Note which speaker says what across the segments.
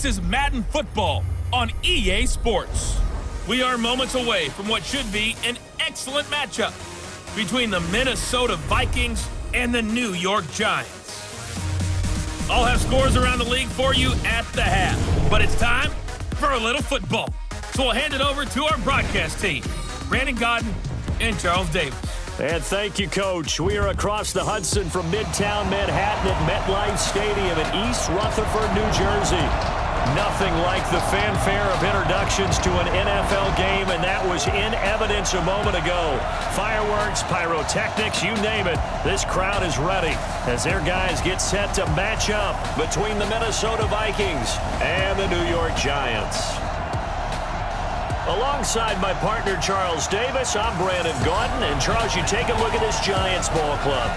Speaker 1: This is Madden Football on EA Sports. We are moments away from what should be an excellent matchup between the Minnesota Vikings and the New York Giants. I'll have scores around the league for you at the half, but it's time for a little football. So we'll hand it over to our broadcast team, Brandon Godden and Charles Davis.
Speaker 2: And thank you, Coach. We are across the Hudson from Midtown Manhattan at MetLife Stadium in East Rutherford, New Jersey. Nothing like the fanfare of introductions to an NFL game, and that was in evidence a moment ago. Fireworks, pyrotechnics, you name it. This crowd is ready as their guys get set to match up between the Minnesota Vikings and the New York Giants. Alongside my partner, Charles Davis, I'm Brandon Godden. And, Charles, you take a look at this Giants ball club.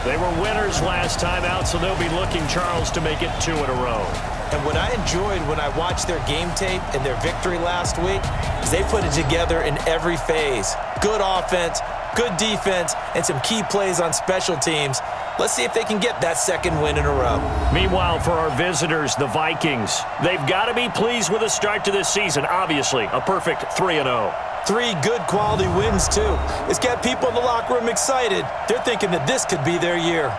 Speaker 2: They were winners last time out, so they'll be looking, Charles, to make it 2 in a row.
Speaker 3: And what I enjoyed when I watched their game tape and their victory last week is they put it together in every phase. Good offense, good defense, and some key plays on special teams. Let's see if they can get that second win in a row.
Speaker 2: Meanwhile, for our visitors, the Vikings, they've got to be pleased with the start to this season. Obviously, a perfect 3-0.
Speaker 3: 3 good quality wins, too. It's got people in the locker room excited. They're thinking that this could be their year.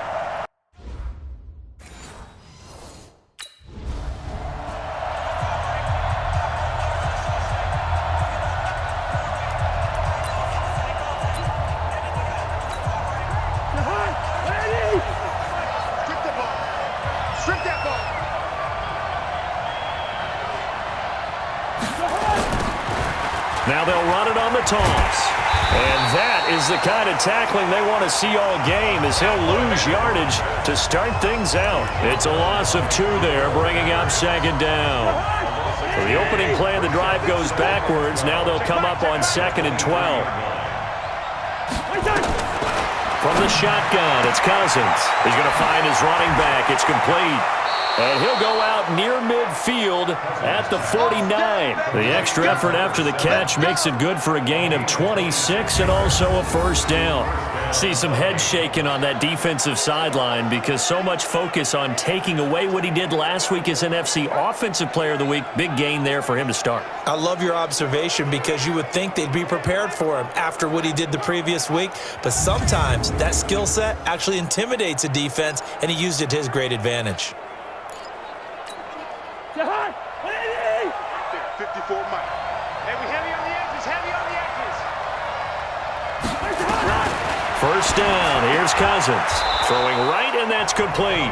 Speaker 2: Now they'll run it on the toss. And that is the kind of tackling they want to see all game, as he'll lose yardage to start things out. It's a loss of 2 there, bringing up second down. So the opening play of the drive goes backwards. Now they'll come up on 2nd and 12. From the shotgun, it's Cousins. He's going to find his running back. It's complete. And he'll go out near midfield at the 49. The extra effort after the catch makes it good for a gain of 26 and also a first down. See some head shaking on that defensive sideline because so much focus on taking away what he did last week as NFC Offensive Player of the Week. Big gain there for him to start.
Speaker 3: I love your observation because you would think they'd be prepared for him after what he did the previous week. But sometimes that skill set actually intimidates a defense, and he used it to his great advantage.
Speaker 4: 54 Mike. Hey, we heavy on the edges, heavy on the edges.
Speaker 2: First down, here's Cousins. Throwing right, and that's complete.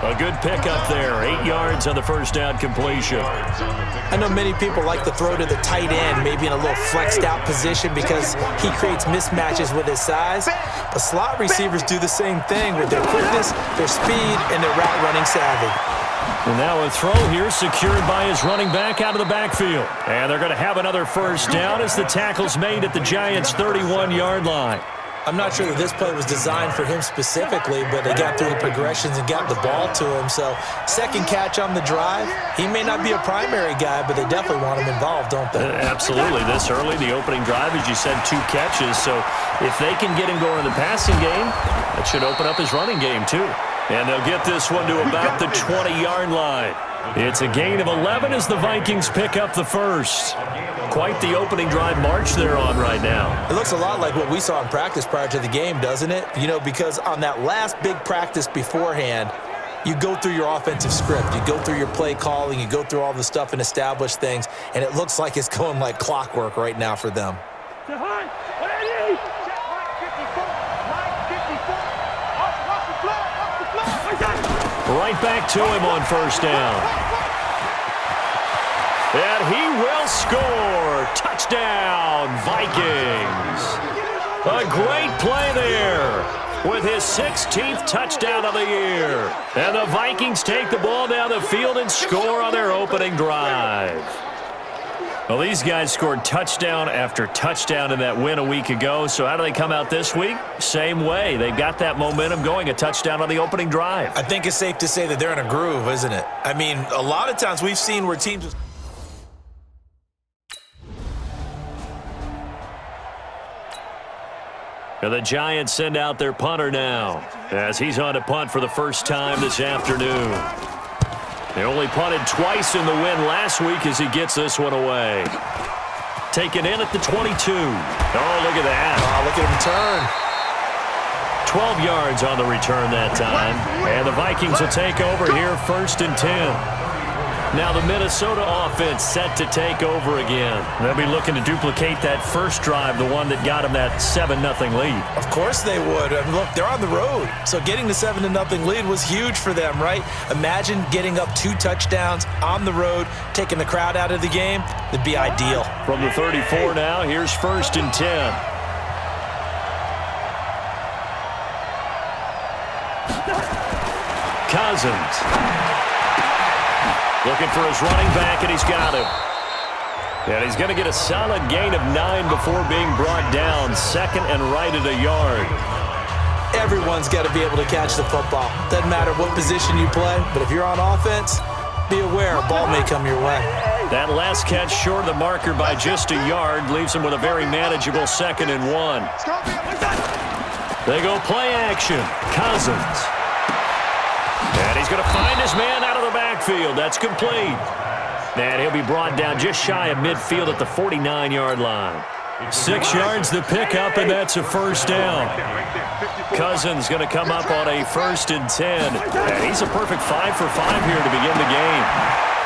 Speaker 2: A good pickup there, 8 yards on the first down completion.
Speaker 3: I know many people like to throw to the tight end, maybe in a little flexed out position because he creates mismatches with his size. But slot receivers do the same thing with their quickness, their speed, and their route running savvy.
Speaker 2: And now a throw here secured by his running back out of the backfield. And they're going to have another first down as the tackle's made at the Giants' 31-yard line.
Speaker 3: I'm not sure that this play was designed for him specifically, but they got through the progressions and got the ball to him. So second catch on the drive. He may not be a primary guy, but they definitely want him involved, don't they?
Speaker 2: Absolutely. This early, the opening drive, as you said, 2 catches. So if they can get him going in the passing game, that should open up his running game too. And they'll get this one to about the 20-yard line. It's a gain of 11 as the Vikings pick up the first. Quite the opening drive march they're on right now.
Speaker 3: It looks a lot like what we saw in practice prior to the game, doesn't it? You know, because on that last big practice beforehand, you go through your offensive script. You go through your play calling. You go through all the stuff and establish things. And it looks like it's going like clockwork right now for them.
Speaker 2: Right back to him on first down. And he will score. Touchdown, Vikings. A great play there with his 16th touchdown of the year. And the Vikings take the ball down the field and score on their opening drive. Well, these guys scored touchdown after touchdown in that win a week ago. So how do they come out this week? Same way. They've got that momentum going, a touchdown on the opening drive.
Speaker 3: I think it's safe to say that they're in a groove, isn't it? I mean, a lot of times we've seen where teams...
Speaker 2: And the Giants send out their punter now as he's on to punt for the first time this afternoon. They only punted twice in the win last week as he gets this one away. Taken in at the 22. Oh, look at that.
Speaker 3: Oh, look at him turn.
Speaker 2: 12 yards on the return that time. And the Vikings will take over here 1st and 10. Now the Minnesota offense set to take over again. They'll be looking to duplicate that first drive, the one that got them that 7-0 lead.
Speaker 3: Of course they would. I mean, look, they're on the road. So getting the 7-0 lead was huge for them, right? Imagine getting up 2 touchdowns on the road, taking the crowd out of the game. It'd be ideal.
Speaker 2: From the 34 now, here's 1st and 10. Cousins. Looking for his running back, and he's got him. And he's going to get a solid gain of 9 before being brought down. 2nd and right at a yard.
Speaker 3: Everyone's got to be able to catch the football. Doesn't matter what position you play, but if you're on offense, be aware a ball may come your way.
Speaker 2: That last catch short of the marker by just a yard leaves him with a very manageable 2nd and 1. They go play action. Cousins. And he's going to find his man out of the backfield. That's complete. And he'll be brought down just shy of midfield at the 49-yard line. 6 yards the pickup, and that's a 1st down. Cousins going to come up on a 1st and 10. And he's a perfect 5 for 5 here to begin the game.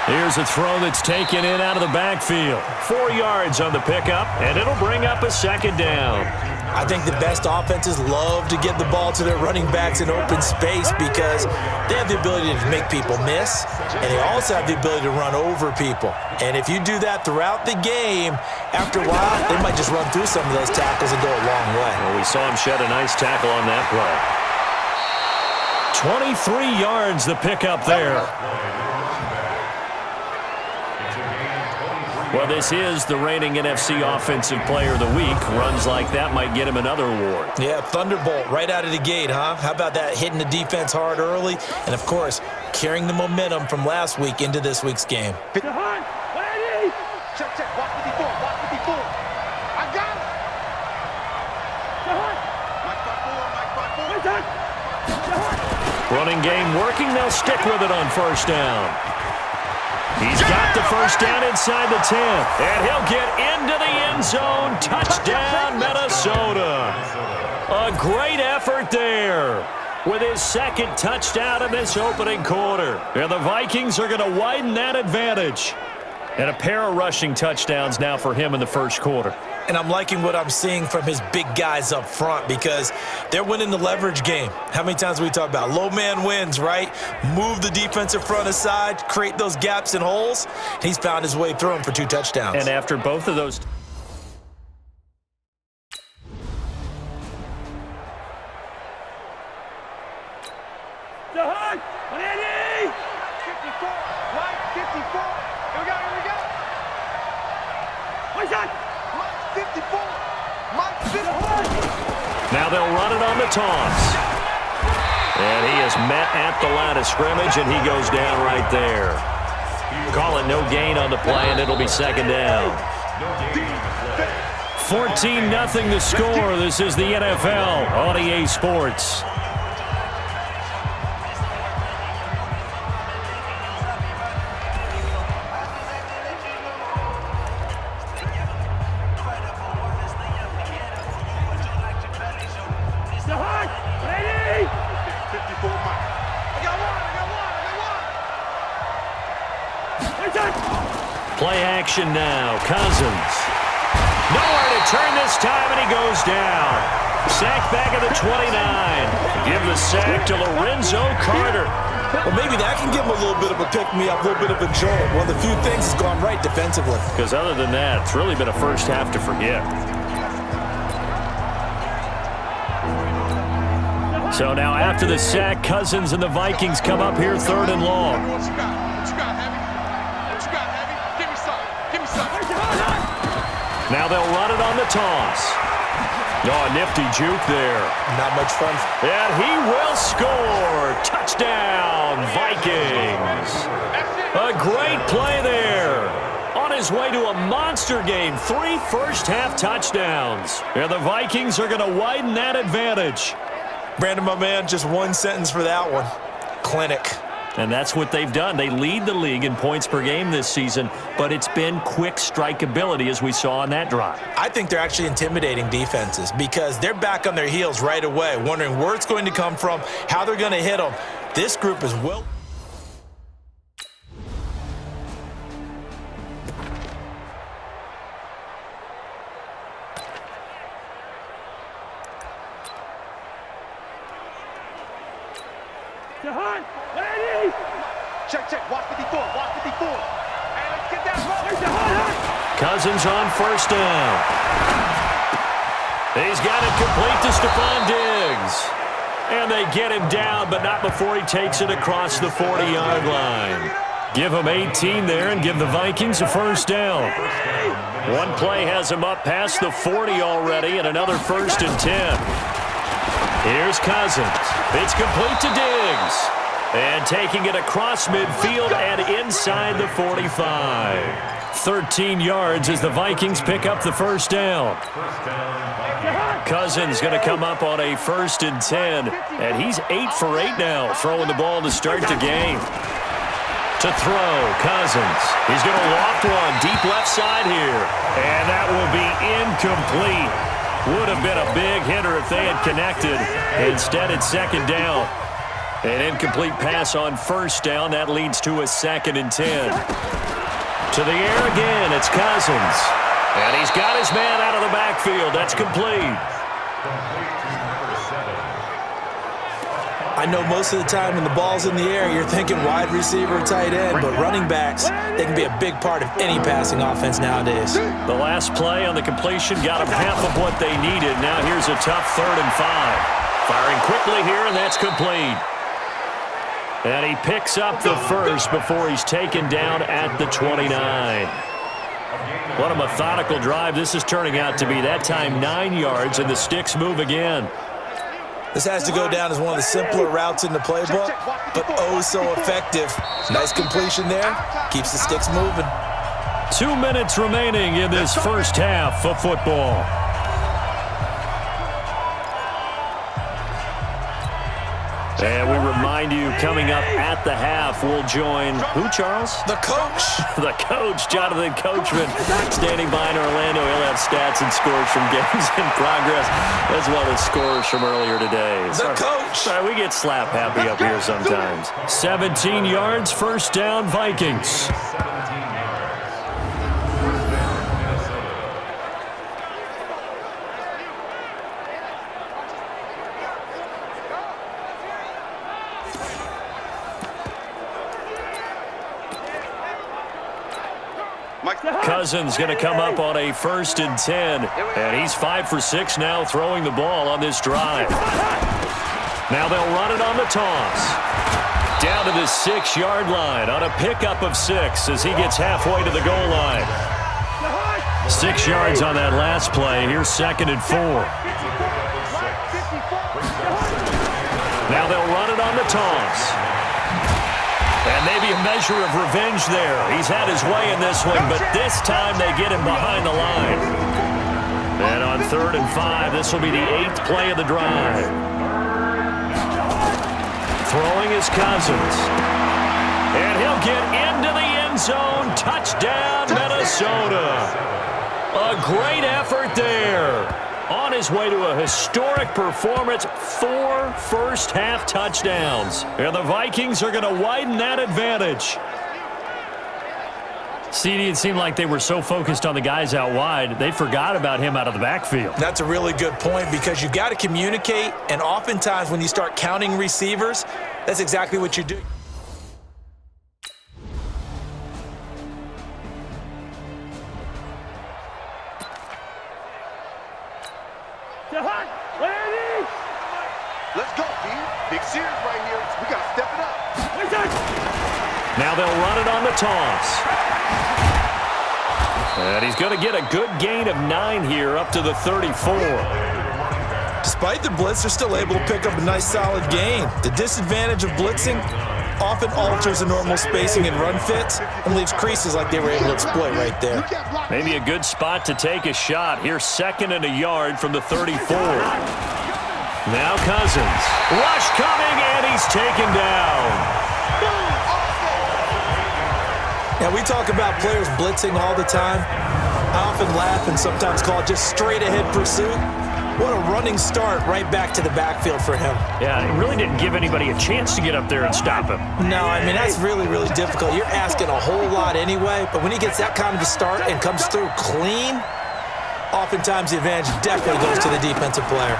Speaker 2: Here's a throw that's taken in out of the backfield. 4 yards on the pickup, and it'll bring up a 2nd down.
Speaker 3: I think the best offenses love to get the ball to their running backs in open space because they have the ability to make people miss, and they also have the ability to run over people. And if you do that throughout the game, after a while, they might just run through some of those tackles and go a long way.
Speaker 2: Well, we saw him shed a nice tackle on that play. 23 yards the pickup there. Well, this is the reigning NFC Offensive Player of the Week. Runs like that might get him another award.
Speaker 3: Yeah, Thunderbolt right out of the gate, huh? How about that, hitting the defense hard early? And, of course, carrying the momentum from last week into this week's game.
Speaker 4: Check, watch 54, watch 54. I got
Speaker 2: it. Running game working. They'll stick with it on 1st down. He's got the 1st down inside the 10. And he'll get into the end zone. Touchdown, Minnesota. A great effort there with his 2nd touchdown in this opening quarter. And the Vikings are going to widen that advantage. And a pair of rushing touchdowns now for him in the 1st quarter.
Speaker 3: And I'm liking what I'm seeing from his big guys up front because they're winning the leverage game. How many times we talk about low man wins, right? Move the defensive front aside, create those gaps and holes. He's found his way through them for 2 touchdowns.
Speaker 2: And after both of those... Now they'll run it on the toss. And he is met at the line of scrimmage, and he goes down right there. Call it no gain on the play, and it'll be 2nd down. 14-0 the score. This is the NFL on EA Sports. Play action now. Cousins. Nowhere to turn this time, and he goes down. Sack back at the 29. Give the sack to Lorenzo Carter.
Speaker 3: Well, maybe that can give him a little bit of a pick-me-up, a little bit of a jolt. One of the few things has gone right defensively.
Speaker 2: Because other than that, it's really been a first half to forget. So now after the sack, Cousins and the Vikings come up here 3rd and long. Now they'll run it on the toss. Oh, a nifty juke there.
Speaker 3: Not much fun.
Speaker 2: And he will score. Touchdown, Vikings. A great play there. On his way to a monster game. 3 first-half touchdowns. And the Vikings are going to widen that advantage.
Speaker 3: Brandon, my man, just one sentence for that one. Clinic.
Speaker 2: And that's what they've done. They lead the league in points per game this season, but it's been quick strikeability as we saw on that drive.
Speaker 3: I think they're actually intimidating defenses because they're back on their heels right away, wondering where it's going to come from, how they're going to hit them. This group is well.
Speaker 4: Check. Watch 54. Hey, let's get that roll.
Speaker 2: Cousins on first down. He's got it complete to Stephon Diggs. And they get him down, but not before he takes it across the 40-yard line. Give him 18 there and give the Vikings a first down. One play has him up past the 40 already, and another 1st and 10. Here's Cousins. It's complete to Diggs. And taking it across midfield and inside the 45. 13 yards as the Vikings pick up the first down. Cousins going to come up on a 1st and 10. And he's 8 for 8 now, throwing the ball to start the game. To throw, Cousins. He's going to loft one deep left side here. And that will be incomplete. Would have been a big hitter if they had connected. Instead, it's 2nd down. An incomplete pass on 1st down. That leads to a 2nd and 10. To the air again, it's Cousins. And he's got his man out of the backfield. That's complete.
Speaker 3: I know most of the time when the ball's in the air, you're thinking wide receiver, tight end, but running backs, they can be a big part of any passing offense nowadays.
Speaker 2: The last play on the completion got them half of what they needed. Now here's a tough 3rd and 5. Firing quickly here, and that's complete. And he picks up the first before he's taken down at the 29. What a methodical drive this is turning out to be. That time 9 yards, and the sticks move again.
Speaker 3: This has to go down as one of the simpler routes in the playbook, but oh so effective. Nice completion there. Keeps the sticks moving.
Speaker 2: 2 minutes remaining in this first half of football. And we remind you, coming up at the half, we'll join who, Charles?
Speaker 3: The coach.
Speaker 2: The coach, Jonathan Coachman, standing by in Orlando. He'll have stats and scores from games in progress, as well as scores from earlier today.
Speaker 3: The coach.
Speaker 2: Sorry, we get slap happy up here sometimes. 17 yards, 1st down, Vikings. Cousins going to come up on a 1st and 10. And he's 5 for 6 now throwing the ball on this drive. Now they'll run it on the toss. Down to the 6-yard line on a pickup of 6 as he gets halfway to the goal line. 6 yards on that last play. Here's 2nd and 4. Now they'll run it on the toss. And maybe a measure of revenge there. He's had his way in this one, but this time they get him behind the line. And on 3rd and 5, this will be the 8th play of the drive. Throwing is Cousins. And he'll get into the end zone. Touchdown, Minnesota. A great effort there. On his way to a historic performance, 4 first-half touchdowns. And the Vikings are going to widen that advantage. CD, it seemed like they were so focused on the guys out wide, they forgot about him out of the backfield.
Speaker 3: That's a really good point because you've got to communicate, and oftentimes when you start counting receivers, that's exactly what you do.
Speaker 4: Let's go, D. Big series right here. We got to step it up.
Speaker 2: Now they'll run it on the toss. And he's going to get a good gain of 9 here up to the 34.
Speaker 3: Despite the blitz, they're still able to pick up a nice solid gain. The disadvantage of blitzing often alters the normal spacing and run fits and leaves creases like they were able to exploit right there.
Speaker 2: Maybe a good spot to take a shot. Here's 2nd and a yard from the 34. Now Cousins. Rush coming, and he's taken down.
Speaker 3: Now, we talk about players blitzing all the time. I often laugh and sometimes call it just straight-ahead pursuit. What a running start right back to the backfield for him.
Speaker 2: Yeah, it really didn't give anybody a chance to get up there and stop him.
Speaker 3: No, I mean, that's really, really difficult. You're asking a whole lot anyway, but when he gets that kind of a start and comes through clean, oftentimes the advantage definitely goes to the defensive player.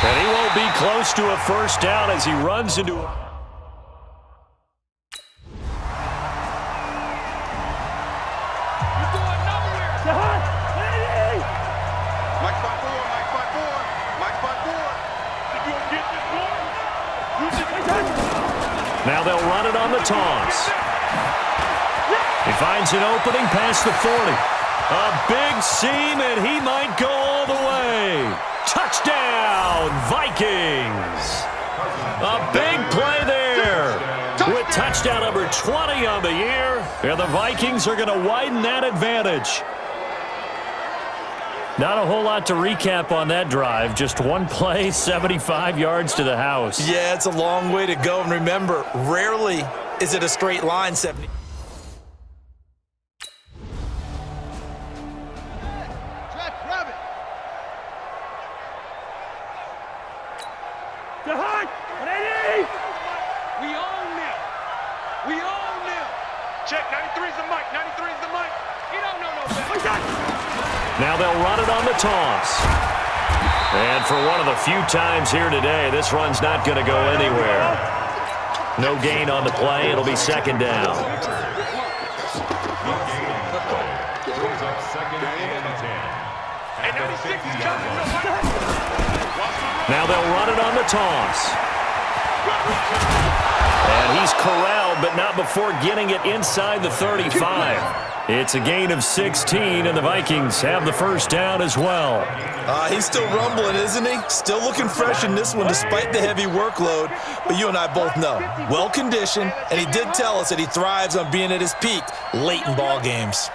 Speaker 2: And he won't be close to a first down as he runs into a... Now they'll run it on the toss. He finds an opening past the 40. A big seam, and he might go all the way. Touchdown, Vikings. A big play there. With touchdown number 20 on the year, and the Vikings are going to widen that advantage. Not a whole lot to recap on that drive. Just one play, 75 yards to the house.
Speaker 3: Yeah, it's a long way to go. And remember, rarely is it a straight line, 70.
Speaker 4: We own them. We own them. Check, 93's the mic. 93's the mic. You don't know no better.
Speaker 2: Now they'll run it on the toss. And for one of the few times here today, this run's not going to go anywhere. No gain on the play. It'll be second down.
Speaker 4: And 96 is coming.
Speaker 2: Now they'll run it on the toss. And he's corralled, but not before getting it inside the 35. It's a gain of 16, and the Vikings have the first down as well.
Speaker 3: He's still rumbling, isn't he? Still looking fresh in this one despite the heavy workload. But you and I both know, well-conditioned, and he did tell us that he thrives on being at his peak late in ball games.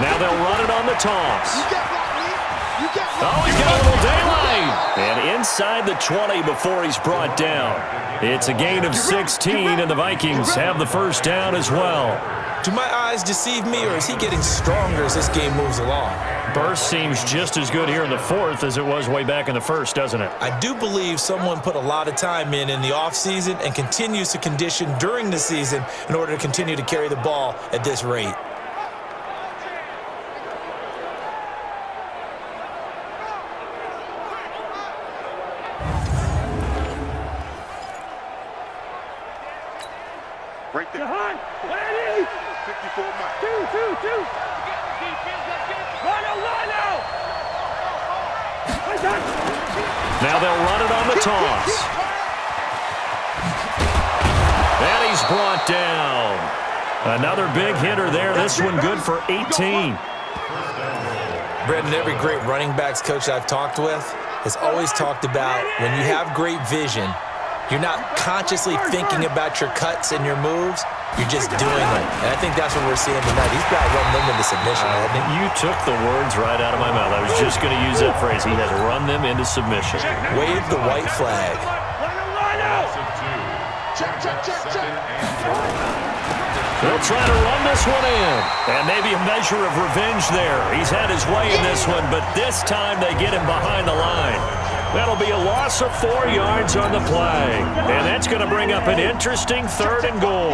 Speaker 2: Now they'll run it on the toss. Oh, he's got a little daylight. And inside the 20 before he's brought down. It's a gain of 16, and the Vikings have the first down as well.
Speaker 3: Do my eyes deceive me, or is he getting stronger as this game moves along?
Speaker 2: Burst seems just as good here in the fourth as it was way back in the first, doesn't it?
Speaker 3: I do believe someone put a lot of time in the offseason and continues to condition during the season in order to continue to carry the ball at this rate.
Speaker 4: Right there. 54 miles. Two.
Speaker 2: Now they'll run it on the toss. And he's brought down. Another big hitter there. This one good for 18.
Speaker 3: Brendan, every great running backs coach I've talked with has always talked about when you have great vision, you're not consciously thinking about your cuts and your moves. You're just doing them. And I think that's what we're seeing tonight. He's got to run them into submission, hasn't he?
Speaker 2: You took the words right out of my mouth. I was just going to use that phrase. He has run them into submission.
Speaker 3: Wave the white flag.
Speaker 2: They'll try to run this one in. And maybe a measure of revenge there. He's had his way in this one, but this time they get him behind the line. That'll be a loss of 4 yards on the play. And that's going to bring up an interesting 3rd and goal.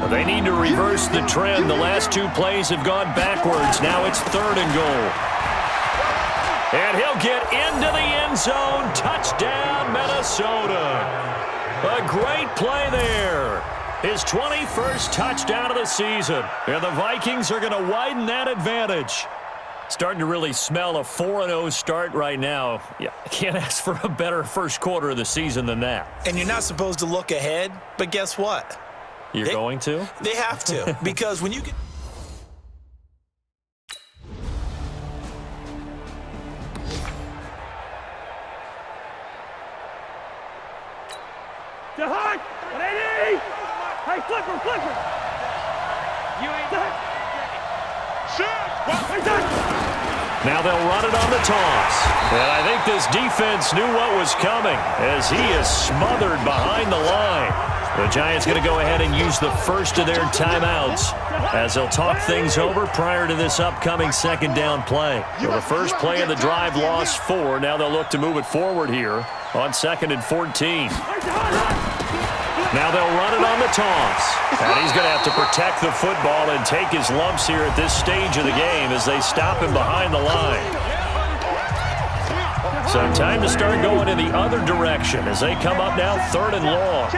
Speaker 2: They need to reverse the trend. The last 2 plays have gone backwards. Now it's 3rd and goal. And he'll get into the end zone. Touchdown, Minnesota. A great play there. His 21st touchdown of the season. And the Vikings are going to widen that advantage. Starting to really smell a 4-0 start right now. Yeah, I can't ask for a better first quarter of the season than that.
Speaker 3: And you're not supposed to look ahead, but guess what?
Speaker 2: You're going to?
Speaker 3: They have to, because when you get...
Speaker 4: Hey, flipper! You ain't done.
Speaker 2: Now they'll run it on the toss. And I think this defense knew what was coming as he is smothered behind the line. The Giants going to go ahead and use the first of their timeouts as they'll talk things over prior to this upcoming second down play. So the first play of the drive lost 4. Now they'll look to move it forward here on 2nd and 14. Now they'll run it on the toss. And he's going to have to protect the football and take his lumps here at this stage of the game as they stop him behind the line. So time to start going in the other direction as they come up now 3rd and long.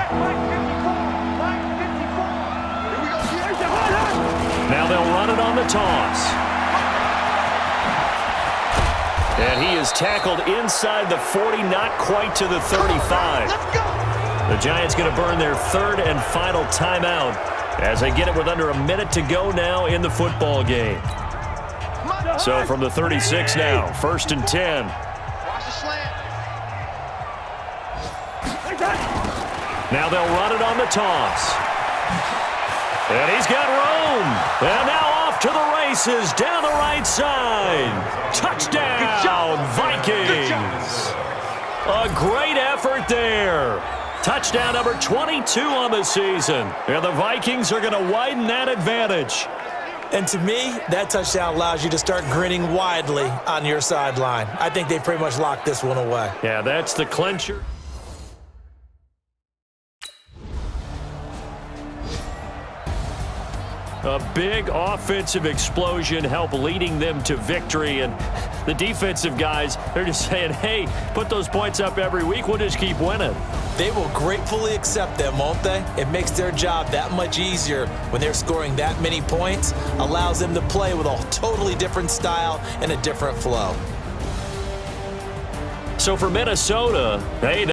Speaker 2: Now they'll run it on the toss. And he is tackled inside the 40, not quite to the 35. The Giants going to burn their 3rd and final timeout as they get it with under a minute to go now in the football game. So from the 36 now, 1st and 10. Now they'll run it on the toss. And he's got room. And now off to the races down the right side. Touchdown, Vikings. A great effort there. Touchdown number 22 on the season. And the Vikings are going to widen that advantage.
Speaker 3: And to me, that touchdown allows you to start grinning widely on your sideline. I think they pretty much locked this one away.
Speaker 2: Yeah, that's the clincher. A big offensive explosion helped leading them to victory. And the defensive guys, they're just saying, hey, put those points up every week. We'll just keep winning.
Speaker 3: They will gratefully accept them, won't they? It makes their job that much easier when they're scoring that many points. Allows them to play with a totally different style and a different flow.
Speaker 2: So for Minnesota, hey,